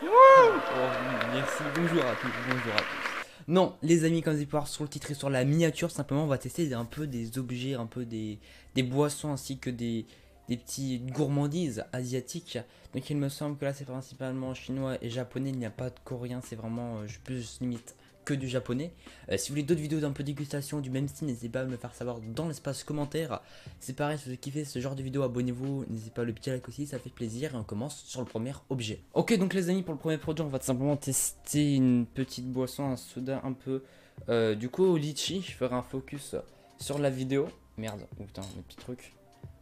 Oh, merci, bonjour à tous, bonjour à tous. Non, les amis, comme vous pouvez voir sur le titre et sur la miniature, simplement on va tester un peu des objets, un peu des boissons ainsi que des petites gourmandises asiatiques. Donc il me semble que là c'est principalement chinois et japonais, il n'y a pas de coréen, c'est vraiment plus limite que du japonais. Si vous voulez d'autres vidéos d'un peu dégustation du même style, n'hésitez pas à me le faire savoir dans l'espace commentaire. C'est pareil, si vous kiffez ce genre de vidéo, abonnez-vous, n'hésitez pas à le petit like aussi, ça fait plaisir. Et on commence sur le premier objet. Ok, donc les amis, pour le premier produit, on va tout simplement tester une petite boisson, un soda un peu du coup au litchi. Je ferai un focus sur la vidéo. Merde, oh putain, mes petits trucs.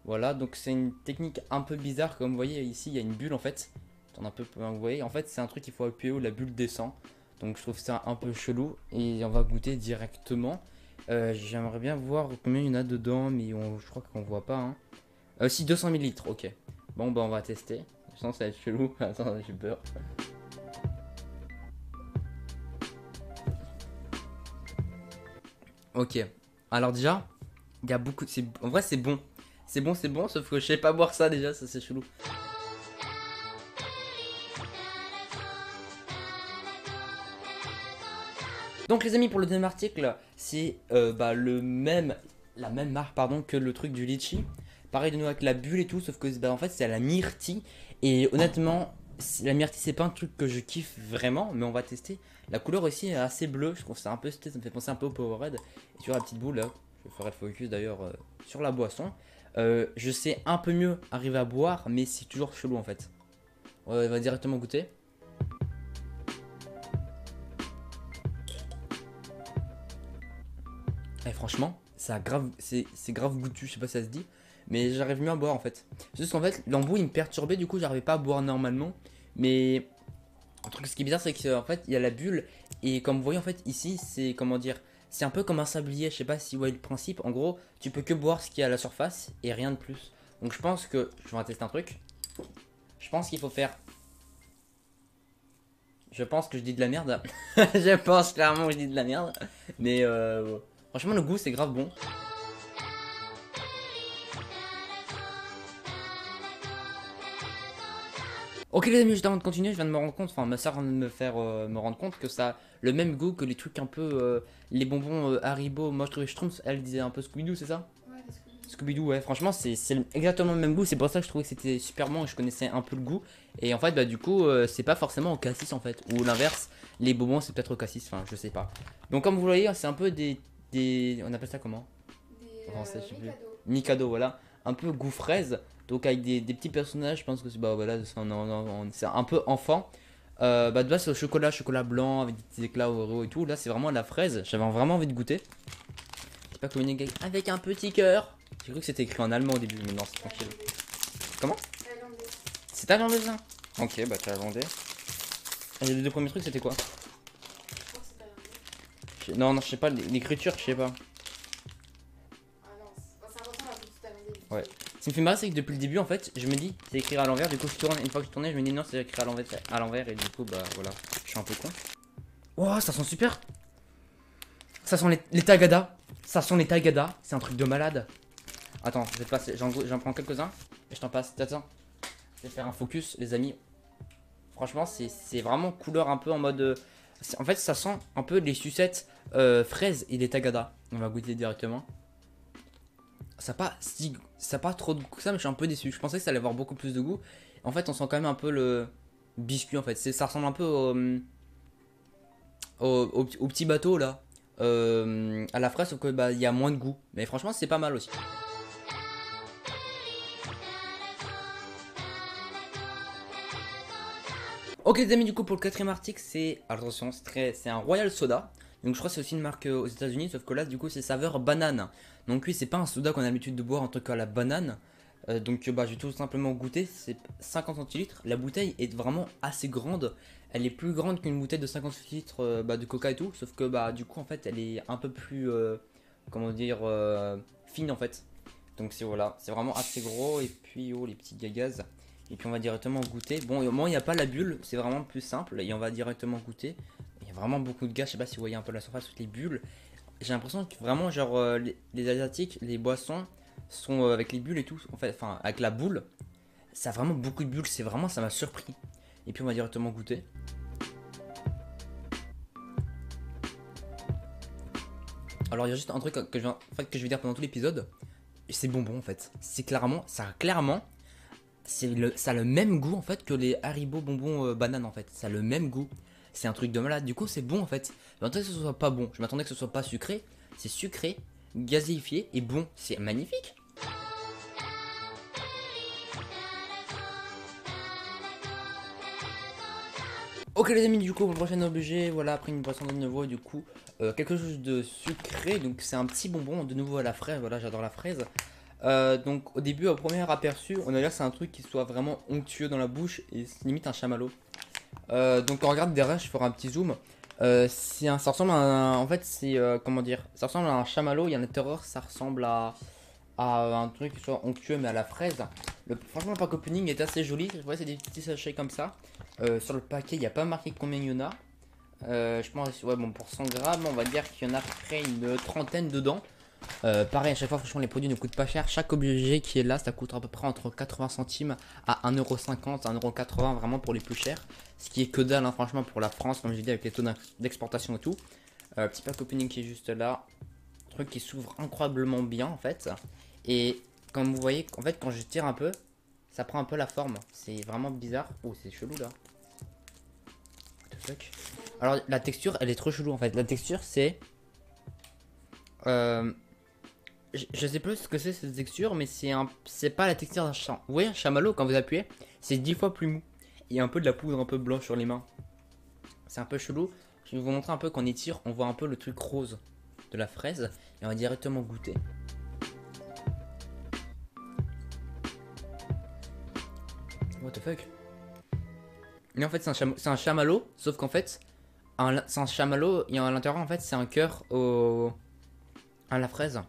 Voilà, donc c'est une technique un peu bizarre. Comme vous voyez ici, il y a une bulle en fait. Attends un peu, vous voyez, en fait c'est un truc qu'il faut appuyer où la bulle descend. Donc je trouve ça un peu chelou et on va goûter directement. J'aimerais bien voir combien il y en a dedans, mais je crois qu'on voit pas. Hein. Si 200 millilitres, ok. Bon bah on va tester. Je sens que ça va être chelou. Attends, j'ai peur. Ok. Alors déjà, il y a beaucoup. En vrai c'est bon. C'est bon, sauf que je sais pas boire ça déjà, ça c'est chelou. Donc les amis, pour le deuxième article, c'est la même marque pardon, que le truc du litchi. Pareil de nous avec la bulle et tout, sauf que en fait c'est à la myrtille. Et honnêtement, la myrtille c'est pas un truc que je kiffe vraiment, mais on va tester. La couleur aussi est assez bleue, je trouve ça un peu stylé, ça me fait penser un peu au Powerade. Et sur la petite boule là, je ferai le focus d'ailleurs sur la boisson. Je sais un peu mieux arriver à boire, mais c'est toujours chelou en fait. On va directement goûter. Et franchement, c'est grave goûtu, je sais pas si ça se dit, mais j'arrive mieux à boire en fait. C'est juste qu'en fait, l'embout il me perturbait, du coup j'arrivais pas à boire normalement. Mais un truc ce qui est bizarre, c'est qu'en fait il y a la bulle, et comme vous voyez en fait ici, c'est comment dire, c'est un peu comme un sablier, je sais pas si vous voyez le principe. En gros, tu peux que boire ce qui est à la surface et rien de plus. Donc je pense que, je vais tester un truc. Je pense qu'il faut faire. Je pense que je dis de la merde. Je pense clairement que je dis de la merde. Mais franchement, le goût c'est grave bon. Ok les amis, juste avant de continuer, je viens de me rendre compte, enfin ma soeur vient de me faire me rendre compte que ça a le même goût que les trucs un peu, les bonbons Haribo, moi je trouvais Schtroumpf, elle disait un peu Scooby-Doo, c'est ça? Ouais, des Scooby-Doo. Scooby-Doo, ouais, franchement c'est exactement le même goût, c'est pour ça que je trouvais que c'était super bon et je connaissais un peu le goût. Et en fait, bah du coup, c'est pas forcément au cassis en fait, ou l'inverse, les bonbons c'est peut-être au cassis, enfin je sais pas. Donc comme vous voyez, c'est un peu on appelle ça comment? Des En français, je sais plus. Mikado. Mikado, voilà. Un peu goût fraise. Donc avec des petits personnages, je pense que c'est bah, voilà, c'est un peu enfant. Bah de base c'est au chocolat, chocolat blanc avec des petits éclats Oreo et tout. Là c'est vraiment la fraise. J'avais vraiment envie de goûter. C'est pas communiqué avec un petit cœur. J'ai cru que c'était écrit en allemand au début, mais non c'est tranquille. Comment? Thaïlandais. C'est thaïlandais ça? Ok bah thaïlandais. Et les deux premiers trucs c'était quoi? Je crois que c'est thaïlandais. Non non je sais pas, l'écriture je sais pas. Ah non, ça ressemble à tout thaïlandais. Ouais. Ce qui me fait marrer, c'est que depuis le début, en fait, je me dis, c'est écrit à l'envers. Du coup, je tourne. Une fois que je tournais, je me dis, non, c'est écrit à l'envers. Et du coup, bah voilà, je suis un peu con. Oh, ça sent super. Ça sent les tagada. Ça sent les tagada. C'est un truc de malade. Attends, je vais te passer. J'en prends quelques-uns. Et je t'en passe. Attends. Je vais faire un focus, les amis. Franchement, c'est vraiment couleur un peu en mode. En fait, ça sent un peu les sucettes fraises et les tagada. On va goûter directement. Ça a pas trop de goût que ça, mais je suis un peu déçu. Je pensais que ça allait avoir beaucoup plus de goût. En fait, on sent quand même un peu le biscuit en fait. Ça ressemble un peu au petit bateau là. À la fraise, sauf que bah il y a moins de goût. Mais franchement, c'est pas mal aussi. Ok les amis, du coup pour le quatrième article, c'est attention, c'est un Royal Soda. Donc je crois que c'est aussi une marque aux États-Unis, sauf que là du coup c'est saveur banane. Donc oui, c'est pas un soda qu'on a l'habitude de boire en tout cas à la banane. Donc bah je vais tout simplement goûter. C'est 50 centilitres. La bouteille est vraiment assez grande. Elle est plus grande qu'une bouteille de 50 centilitres de coca et tout, sauf que bah du coup en fait elle est un peu plus comment dire fine en fait. Donc c'est voilà, c'est vraiment assez gros. Et puis oh les petits gagaz. Et puis on va directement goûter. Bon, au moins il n'y a pas la bulle, c'est vraiment plus simple. Et on va directement goûter. Il y a vraiment beaucoup de gaz, je sais pas si vous voyez un peu la surface, toutes les bulles. J'ai l'impression que vraiment, genre, les asiatiques, les boissons sont avec les bulles et tout. En fait, enfin, avec la boule. Ça a vraiment beaucoup de bulles, c'est vraiment, ça m'a surpris. Et puis on va directement goûter. Alors il y a juste un truc que je vais dire pendant tout l'épisode. C'est bonbon en fait. C'est clairement, ça a le même goût en fait que les Haribo bonbons bananes en fait. Ça a le même goût. C'est un truc de malade. Du coup c'est bon en fait. Je m'attendais que ce soit pas bon. Je m'attendais que ce soit pas sucré. C'est sucré, gazéifié et bon. C'est magnifique. Ok les amis, du coup pour le prochain objet, voilà, après une boisson de nouveau, du coup quelque chose de sucré, donc c'est un petit bonbon de nouveau à la fraise, voilà, j'adore la fraise. Donc au début, au premier aperçu, on a l'air c'est un truc qui soit vraiment onctueux dans la bouche et limite un chamallow. Donc on regarde derrière, je ferai un petit zoom. Ça ressemble à en fait c'est comment dire, ça ressemble à un chamallow et à l'intérieur ça ressemble à un truc qui soit onctueux mais à la fraise. Franchement le pack opening est assez joli, ouais, c'est des petits sachets comme ça. Sur le paquet il n'y a pas marqué combien il y en a. Je pense ouais bon pour 100 grammes on va dire qu'il y en a à peu près une trentaine dedans. Pareil à chaque fois franchement les produits ne coûtent pas cher. Chaque objet qui est là ça coûte à peu près entre 80 centimes à 1,50€, 1,80€ vraiment pour les plus chers. Ce qui est que dalle hein, franchement pour la France comme je l'ai dit avec les taux d'exportation et tout. Petit pack opening qui est juste là. Truc qui s'ouvre incroyablement bien en fait. Et comme vous voyez en fait quand je tire un peu ça prend un peu la forme. C'est vraiment bizarre. Oh c'est chelou là. What the fuck. Alors la texture elle est trop chelou en fait. La texture c'est je sais plus ce que c'est cette texture, mais c'est pas la texture d'un chat. Vous voyez un chamallow quand vous appuyez, c'est 10 fois plus mou. Il y a un peu de la poudre un peu blanche sur les mains. C'est un peu chelou. Je vais vous montrer un peu quand on étire, on voit un peu le truc rose de la fraise et on va directement goûter. What the fuck. Mais en fait c'est un chamallow, sauf qu'en fait c'est un chamallow et à l'intérieur en fait c'est un cœur à la fraise.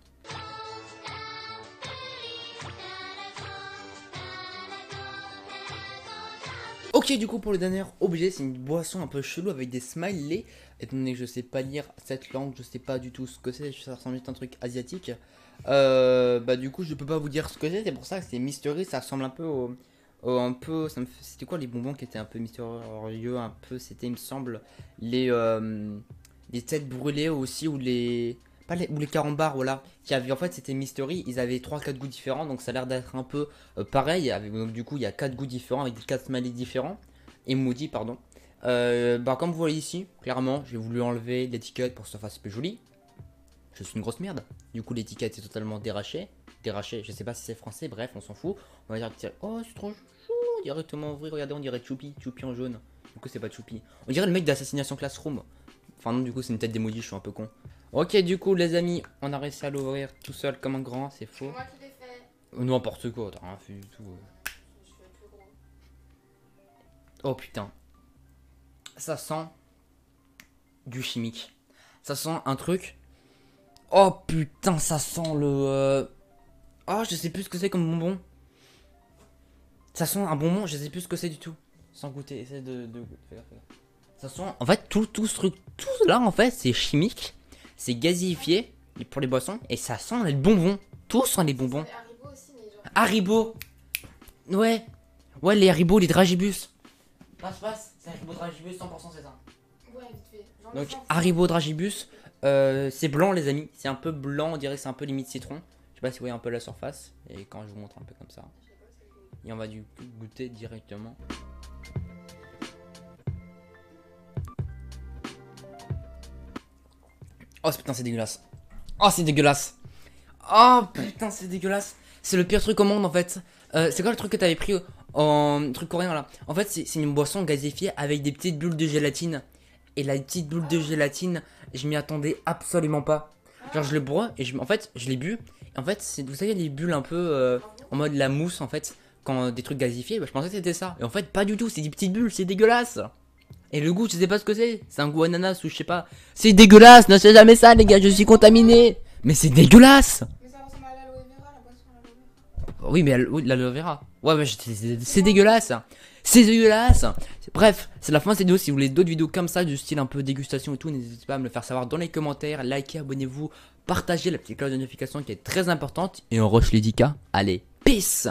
Ok du coup pour le dernier objet c'est une boisson un peu chelou avec des smileys. Étant donné que je sais pas lire cette langue, je sais pas du tout ce que c'est, ça ressemble juste à un truc asiatique. Bah du coup je peux pas vous dire ce que c'est pour ça que c'est mystery, ça ressemble un peu un peu, c'était quoi les bonbons qui étaient un peu mystérieux, un peu c'était il me semble les têtes brûlées aussi ou les... Ou les carambars voilà qui avaient en fait c'était mystery, ils avaient 3-4 goûts différents donc ça a l'air d'être un peu pareil donc du coup il y a 4 goûts différents avec 4 smileys différents et moody pardon. Bah comme vous voyez ici clairement j'ai voulu enlever l'étiquette pour que ça fasse plus joli. Je suis une grosse merde, du coup l'étiquette est totalement dérachée, je sais pas si c'est français, bref on s'en fout. On va dire oh c'est trop chou, directement ouvrir, regardez on dirait Choupi en jaune, du coup c'est pas Choupi, on dirait le mec d'Assassination Classroom. Enfin non du coup c'est une tête d'émoji, je suis un peu con. Ok du coup les amis, on a réussi à l'ouvrir tout seul comme un grand, c'est faux. Moi qui l'ai fait. N'importe quoi, t'as rien fait du tout. Je fais plus gros. Oh putain. Ça sent du chimique. Ça sent un truc. Oh putain ça sent le... Oh je sais plus ce que c'est comme bonbon. Ça sent un bonbon, je sais plus ce que c'est du tout. Sans goûter, essaye de goûter. Ça sent... En fait tout ce truc, tout là en fait c'est chimique. C'est gazéifié pour les boissons et ça sent les bonbons. Tout sent les bonbons. Haribo aussi, mais genre. Haribo. Ouais. Ouais, les Haribo, les Dragibus. Passe. C'est Haribo Dragibus, 100% c'est ça. Ouais, vite fait. Genre Donc le sens. Haribo Dragibus, c'est blanc les amis. C'est un peu blanc, on dirait que c'est un peu limite citron. Je sais pas si vous voyez un peu la surface. Et quand je vous montre un peu comme ça. Et on va du coup goûter directement. Oh putain c'est dégueulasse. Oh c'est dégueulasse. Oh putain c'est dégueulasse. C'est le pire truc au monde en fait. C'est quoi le truc que t'avais pris en truc coréen là? En fait c'est une boisson gazéifiée avec des petites bulles de gélatine. Et la petite boule de gélatine, je m'y attendais absolument pas. Genre je le bois et en fait je l'ai bu. Et en fait vous savez les bulles un peu en mode la mousse en fait. Quand des trucs gazéifiés, bah, je pensais que c'était ça. Et en fait pas du tout, c'est des petites bulles, c'est dégueulasse. Et le goût, je sais pas ce que c'est. C'est un goût ananas ou je sais pas. C'est dégueulasse, ne faites jamais ça les gars, je suis contaminé. Mais c'est dégueulasse. Mais ça ressemble à l'aloe vera, la boisson à l'aloe vera. Oui mais oui, l'aloe vera. Ouais mais c'est dégueulasse. C'est dégueulasse. Bref, c'est la fin de cette vidéo. Si vous voulez d'autres vidéos comme ça, du style un peu dégustation et tout, n'hésitez pas à me le faire savoir dans les commentaires. Likez, abonnez-vous, partagez la petite cloche de notification qui est très importante. Et on rush les 10K. Allez, peace.